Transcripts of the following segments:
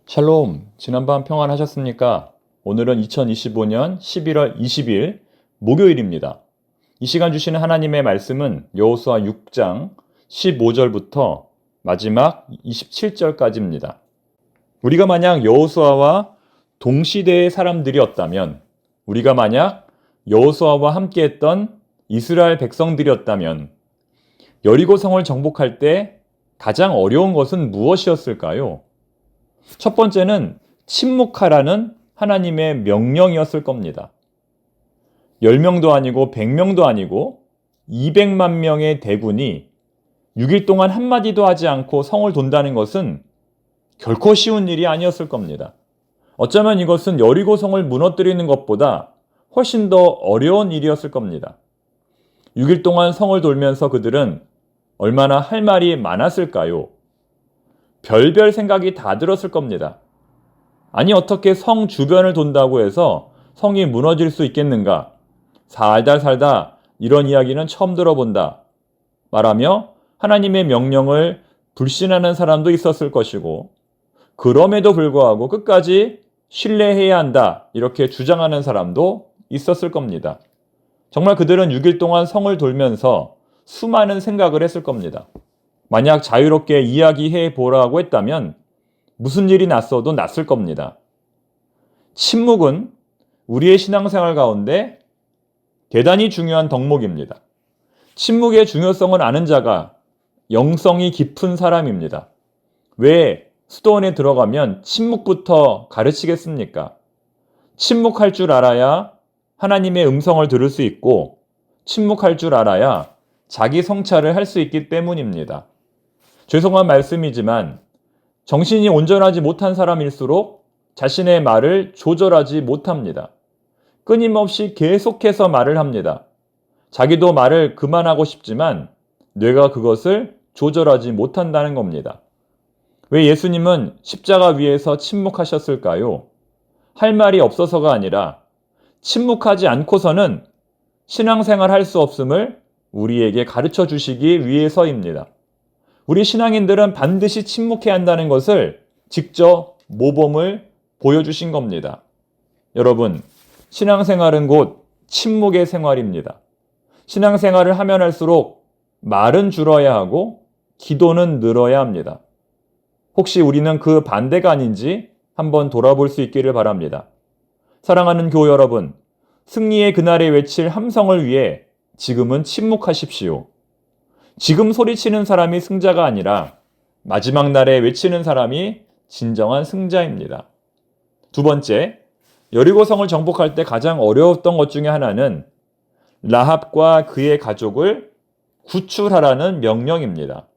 샬롬, 지난밤 평안하셨습니까? 오늘은 2025년 11월 20일 목요일입니다. 이 시간 주시는 하나님의 말씀은 여호수아 6장 15절부터 마지막 27절까지입니다. 우리가 만약 여호수아와 동시대의 사람들이었다면, 우리가 만약 여호수아와 함께했던 이스라엘 백성들이었다면 여리고성을 정복할 때 가장 어려운 것은 무엇이었을까요? 첫 번째는 침묵하라는 하나님의 명령이었을 겁니다. 10명도 아니고 100명도 아니고 200만 명의 대군이 6일 동안 한마디도 하지 않고 성을 돈다는 것은 결코 쉬운 일이 아니었을 겁니다. 어쩌면 이것은 여리고성을 무너뜨리는 것보다 훨씬 더 어려운 일이었을 겁니다. 6일 동안 성을 돌면서 그들은 얼마나 할 말이 많았을까요? 별별 생각이 다 들었을 겁니다. 아니, 어떻게 성 주변을 돈다고 해서 성이 무너질 수 있겠는가? 살다 이런 이야기는 처음 들어본다. 말하며 하나님의 명령을 불신하는 사람도 있었을 것이고, 그럼에도 불구하고 끝까지 신뢰해야 한다, 이렇게 주장하는 사람도 있었을 겁니다. 정말 그들은 6일 동안 성을 돌면서 수많은 생각을 했을 겁니다. 만약 자유롭게 이야기해 보라고 했다면 무슨 일이 났어도 났을 겁니다. 침묵은 우리의 신앙생활 가운데 대단히 중요한 덕목입니다. 침묵의 중요성을 아는 자가 영성이 깊은 사람입니다. 왜 수도원에 들어가면 침묵부터 가르치겠습니까? 침묵할 줄 알아야 하나님의 음성을 들을 수 있고, 침묵할 줄 알아야 자기 성찰을 할 수 있기 때문입니다. 죄송한 말씀이지만 정신이 온전하지 못한 사람일수록 자신의 말을 조절하지 못합니다. 끊임없이 계속해서 말을 합니다. 자기도 말을 그만하고 싶지만 뇌가 그것을 조절하지 못한다는 겁니다. 왜 예수님은 십자가 위에서 침묵하셨을까요? 할 말이 없어서가 아니라 침묵하지 않고서는 신앙생활 할 수 없음을 우리에게 가르쳐 주시기 위해서입니다. 우리 신앙인들은 반드시 침묵해야 한다는 것을 직접 모범을 보여주신 겁니다. 여러분, 신앙생활은 곧 침묵의 생활입니다. 신앙생활을 하면 할수록 말은 줄어야 하고 기도는 늘어야 합니다. 혹시 우리는 그 반대가 아닌지 한번 돌아볼 수 있기를 바랍니다. 사랑하는 교우 여러분, 승리의 그날에 외칠 함성을 위해 지금은 침묵하십시오. 지금 소리치는 사람이 승자가 아니라 마지막 날에 외치는 사람이 진정한 승자입니다. 두 번째, 여리고성을 정복할 때 가장 어려웠던 것 중에 하나는 라합과 그의 가족을 구출하라는 명령입니다.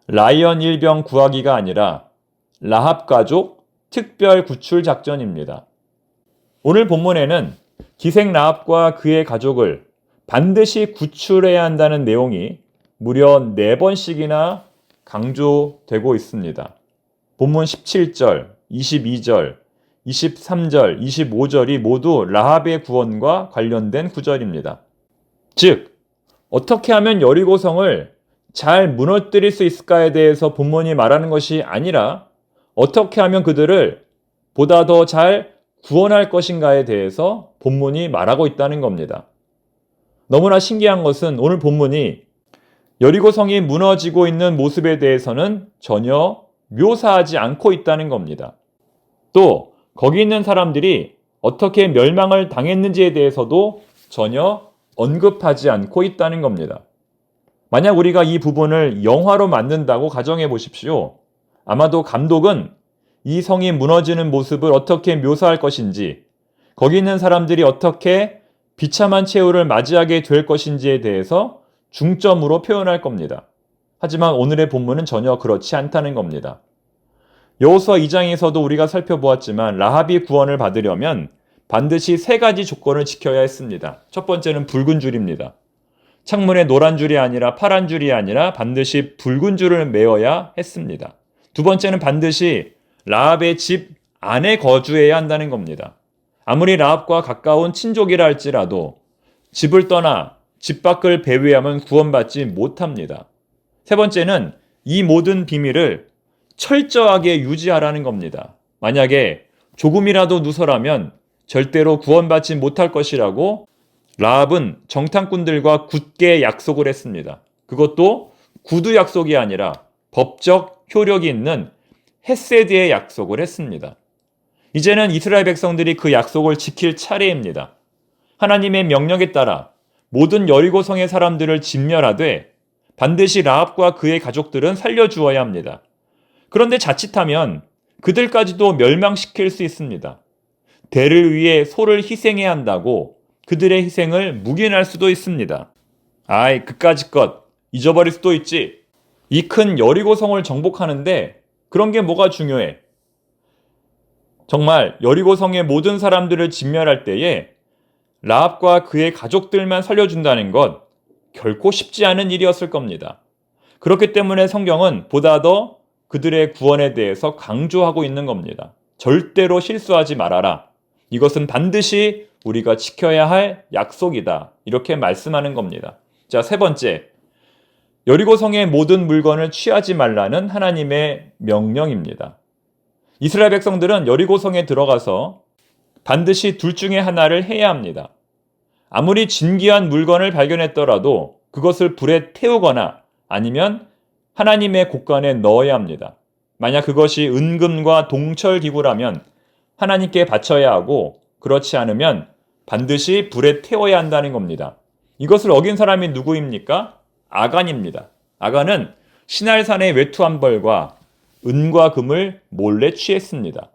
라이언 일병 구하기가 아니라 라합 가족 특별 구출 작전입니다. 오늘 본문에는 기생 라합과 그의 가족을 반드시 구출해야 한다는 내용이 무려 4번씩이나 강조되고 있습니다. 본문 17절, 22절, 23절, 25절이 모두 라합의 구원과 관련된 구절입니다. 즉, 어떻게 하면 여리고성을 잘 무너뜨릴 수 있을까에 대해서 본문이 말하는 것이 아니라 어떻게 하면 그들을 보다 더 잘 구원할 것인가에 대해서 본문이 말하고 있다는 겁니다. 너무나 신기한 것은 오늘 본문이 여리고성이 무너지고 있는 모습에 대해서는 전혀 묘사하지 않고 있다는 겁니다. 또 거기 있는 사람들이 어떻게 멸망을 당했는지에 대해서도 전혀 언급하지 않고 있다는 겁니다. 만약 우리가 이 부분을 영화로 만든다고 가정해 보십시오. 아마도 감독은 이 성이 무너지는 모습을 어떻게 묘사할 것인지, 거기 있는 사람들이 어떻게 비참한 최후를 맞이하게 될 것인지에 대해서 중점으로 표현할 겁니다. 하지만 오늘의 본문은 전혀 그렇지 않다는 겁니다. 여호수아 2장에서도 우리가 살펴보았지만 라합이 구원을 받으려면 반드시 3가지 조건을 지켜야 했습니다. 첫 번째는 붉은 줄입니다. 창문에 노란 줄이 아니라 파란 줄이 아니라 반드시 붉은 줄을 메어야 했습니다. 두 번째는 반드시 라합의 집 안에 거주해야 한다는 겁니다. 아무리 라합과 가까운 친족이라 할지라도 집을 떠나 집 밖을 배회하면 구원받지 못합니다. 세 번째는 이 모든 비밀을 철저하게 유지하라는 겁니다. 만약에 조금이라도 누설하면 절대로 구원받지 못할 것이라고 라합은 정탐꾼들과 굳게 약속을 했습니다. 그것도 구두 약속이 아니라 법적 효력이 있는 헤세드의 약속을 했습니다. 이제는 이스라엘 백성들이 그 약속을 지킬 차례입니다. 하나님의 명령에 따라 모든 여리고성의 사람들을 진멸하되 반드시 라합과 그의 가족들은 살려주어야 합니다. 그런데 자칫하면 그들까지도 멸망시킬 수 있습니다. 대를 위해 소를 희생해야 한다고 그들의 희생을 묵인할 수도 있습니다. 아이, 그까짓 것 잊어버릴 수도 있지. 이 큰 여리고성을 정복하는데 그런 게 뭐가 중요해? 정말 여리고성의 모든 사람들을 진멸할 때에 라합과 그의 가족들만 살려준다는 것 결코 쉽지 않은 일이었을 겁니다. 그렇기 때문에 성경은 보다 더 그들의 구원에 대해서 강조하고 있는 겁니다. 절대로 실수하지 말아라. 이것은 반드시 우리가 지켜야 할 약속이다. 이렇게 말씀하는 겁니다. 자, 세 번째. 여리고성의 모든 물건을 취하지 말라는 하나님의 명령입니다. 이스라엘 백성들은 여리고성에 들어가서 반드시 둘 중에 하나를 해야 합니다. 아무리 진귀한 물건을 발견했더라도 그것을 불에 태우거나 아니면 하나님의 곳간에 넣어야 합니다. 만약 그것이 은금과 동철 기구라면 하나님께 바쳐야 하고 그렇지 않으면 반드시 불에 태워야 한다는 겁니다. 이것을 어긴 사람이 누구입니까? 아간입니다. 아간은 시날산의 외투한 벌과 은과 금을 몰래 취했습니다.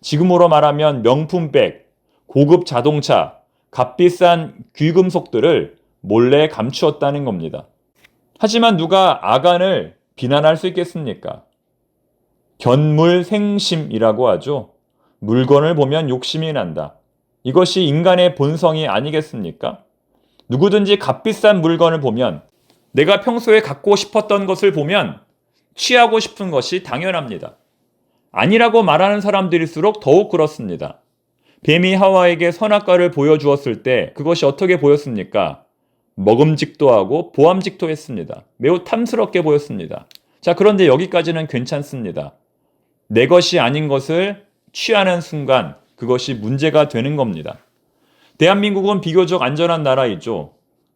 지금으로 말하면 명품백, 고급 자동차, 값비싼 귀금속들을 몰래 감추었다는 겁니다. 하지만 누가 아간을 비난할 수 있겠습니까? 견물생심이라고 하죠. 물건을 보면 욕심이 난다. 이것이 인간의 본성이 아니겠습니까? 누구든지 값비싼 물건을 보면 내가 평소에 갖고 싶었던 것을 보면 취하고 싶은 것이 당연합니다. 아니라고 말하는 사람들일수록 더욱 그렇습니다. 뱀이 하와에게 선악과를 보여주었을 때 그것이 어떻게 보였습니까? 먹음직도 하고 보암직도 했습니다. 매우 탐스럽게 보였습니다. 자, 그런데 여기까지는 괜찮습니다. 내 것이 아닌 것을 취하는 순간 그것이 문제가 되는 겁니다. 대한민국은 비교적 안전한 나라이죠.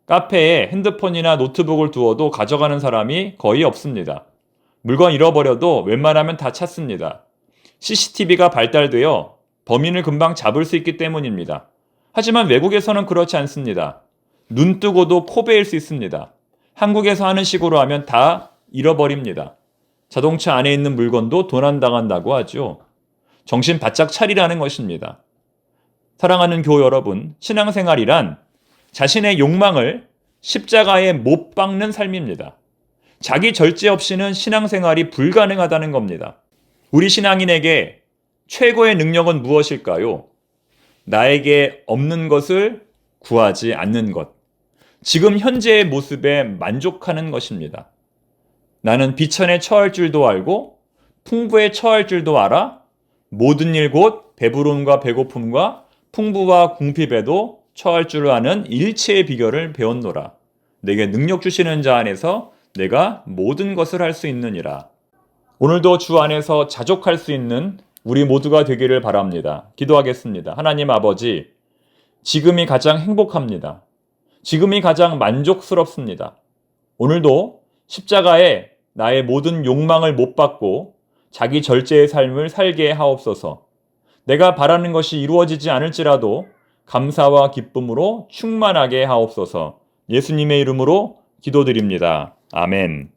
카페에 핸드폰이나 노트북을 두어도 가져가는 사람이 거의 없습니다. 물건 잃어버려도 웬만하면 다 찾습니다. CCTV가 발달되어 범인을 금방 잡을 수 있기 때문입니다. 하지만 외국에서는 그렇지 않습니다. 눈 뜨고도 코 베일 수 있습니다. 한국에서 하는 식으로 하면 다 잃어버립니다. 자동차 안에 있는 물건도 도난당한다고 하죠. 정신 바짝 차리라는 것입니다. 사랑하는 교우 여러분, 신앙생활이란 자신의 욕망을 십자가에 못 박는 삶입니다. 자기 절제 없이는 신앙생활이 불가능하다는 겁니다. 우리 신앙인에게 최고의 능력은 무엇일까요? 나에게 없는 것을 구하지 않는 것. 지금 현재의 모습에 만족하는 것입니다. 나는 비천에 처할 줄도 알고 풍부에 처할 줄도 알아. 모든 일 곧 배부름과 배고픔과 풍부와 궁핍에도 처할 줄 아는 일체의 비결을 배웠노라. 내게 능력 주시는 자 안에서 내가 모든 것을 할 수 있느니라. 오늘도 주 안에서 자족할 수 있는 우리 모두가 되기를 바랍니다. 기도하겠습니다. 하나님 아버지, 지금이 가장 행복합니다. 지금이 가장 만족스럽습니다. 오늘도 십자가에 나의 모든 욕망을 못 받고 자기 절제의 삶을 살게 하옵소서. 내가 바라는 것이 이루어지지 않을지라도 감사와 기쁨으로 충만하게 하옵소서. 예수님의 이름으로 기도드립니다. 아멘.